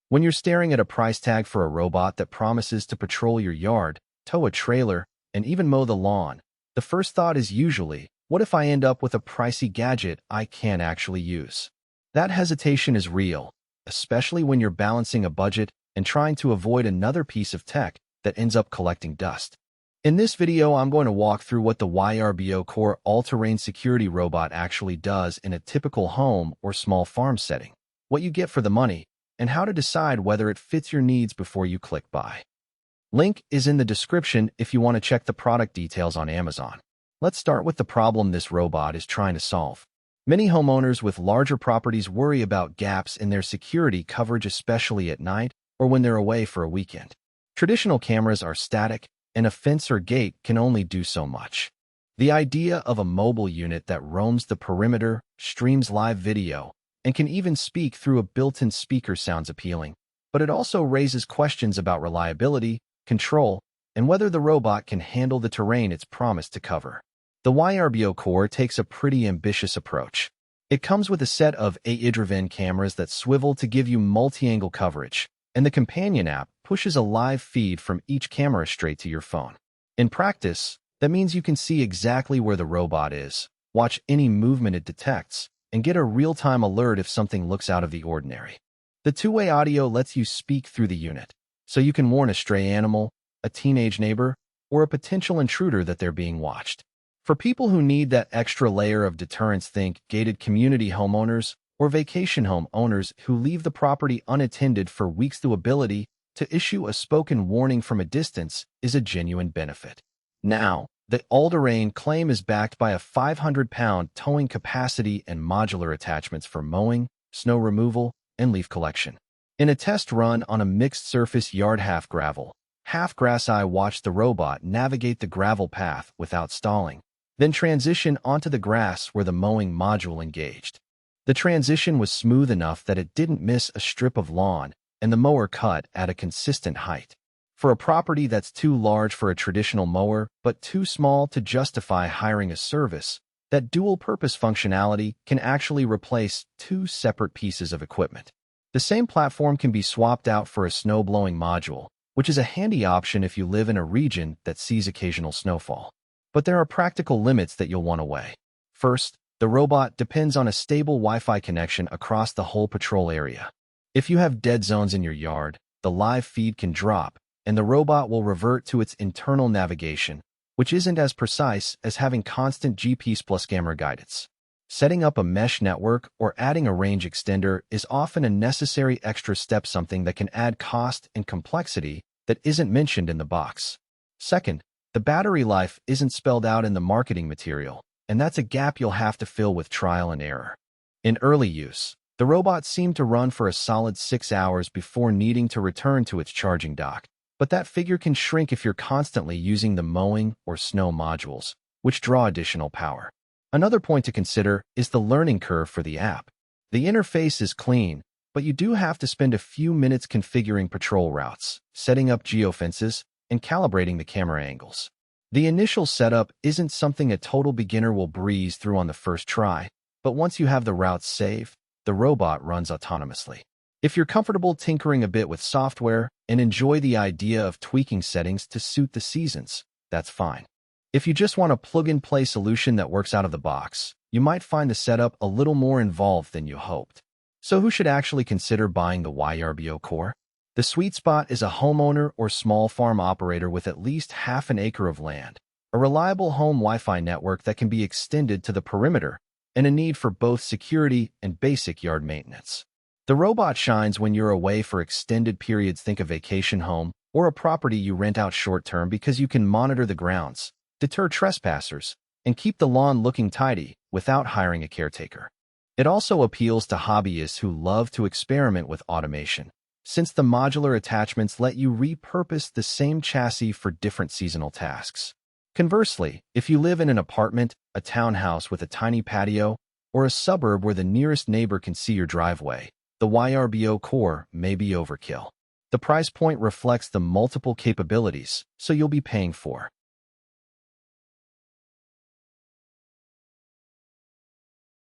When you're staring at a price tag for a robot that promises to patrol your yard, tow a trailer, and even mow the lawn, the first thought is usually, what if I end up with a pricey gadget I can't actually use? That hesitation is real, especially when you're balancing a budget and trying to avoid another piece of tech that ends up collecting dust. In this video, I'm going to walk through what the YARBO Core all-terrain security robot actually does in a typical home or small farm setting, what you get for the money, and how to decide whether it fits your needs before you click buy. Link is in the description if you want to check the product details on Amazon. Let's start with the problem this robot is trying to solve. Many homeowners with larger properties worry about gaps in their security coverage, especially at night or when they're away for a weekend. Traditional cameras are static, and a fence or gate can only do so much. The idea of a mobile unit that roams the perimeter, streams live video, and can even speak through a built-in speaker sounds appealing, but it also raises questions about reliability, control, and whether the robot can handle the terrain it's promised to cover. The YARBO Core takes a pretty ambitious approach. It comes with a set of AI-driven cameras that swivel to give you multi-angle coverage, and the companion app pushes a live feed from each camera straight to your phone. In practice, that means you can see exactly where the robot is, watch any movement it detects, and get a real-time alert if something looks out of the ordinary. The two-way audio lets you speak through the unit, so you can warn a stray animal, a teenage neighbor, or a potential intruder that they're being watched. For people who need that extra layer of deterrence, think gated community homeowners or vacation home owners who leave the property unattended for weeks. The ability to issue a spoken warning from a distance is a genuine benefit. Now, the all-terrain claim is backed by a 500-pound towing capacity and modular attachments for mowing, snow removal, and leaf collection. In a test run on a mixed-surface yard, half gravel, half grass, I watched the robot navigate the gravel path without stalling, then transition onto the grass where the mowing module engaged. The transition was smooth enough that it didn't miss a strip of lawn, and the mower cut at a consistent height. For a property that's too large for a traditional mower but too small to justify hiring a service, that dual-purpose functionality can actually replace two separate pieces of equipment. The same platform can be swapped out for a snow-blowing module, which is a handy option if you live in a region that sees occasional snowfall. But there are practical limits that you'll want to weigh. First, the robot depends on a stable Wi-Fi connection across the whole patrol area. If you have dead zones in your yard, the live feed can drop, and the robot will revert to its internal navigation, which isn't as precise as having constant GPS plus camera guidance. Setting up a mesh network or adding a range extender is often a necessary extra step, something that can add cost and complexity that isn't mentioned in the box. Second, the battery life isn't spelled out in the marketing material, and that's a gap you'll have to fill with trial and error. In early use, the robot seemed to run for a solid 6 hours before needing to return to its charging dock, but that figure can shrink if you're constantly using the mowing or snow modules, which draw additional power. Another point to consider is the learning curve for the app. The interface is clean, but you do have to spend a few minutes configuring patrol routes, setting up geofences, and calibrating the camera angles. The initial setup isn't something a total beginner will breeze through on the first try, but once you have the routes saved, the robot runs autonomously. If you're comfortable tinkering a bit with software and enjoy the idea of tweaking settings to suit the seasons, that's fine. If you just want a plug-and-play solution that works out of the box, you might find the setup a little more involved than you hoped. So who should actually consider buying the YARBO Core? The sweet spot is a homeowner or small farm operator with at least half an acre of land, a reliable home Wi-Fi network that can be extended to the perimeter, and a need for both security and basic yard maintenance. The robot shines when you're away for extended periods. Think a vacation home or a property you rent out short-term because you can monitor the grounds, deter trespassers, and keep the lawn looking tidy without hiring a caretaker. It also appeals to hobbyists who love to experiment with automation, since the modular attachments let you repurpose the same chassis for different seasonal tasks. Conversely, if you live in an apartment, a townhouse with a tiny patio, or a suburb where the nearest neighbor can see your driveway, the YARBO Core may be overkill. The price point reflects the multiple capabilities, so you'll be paying for.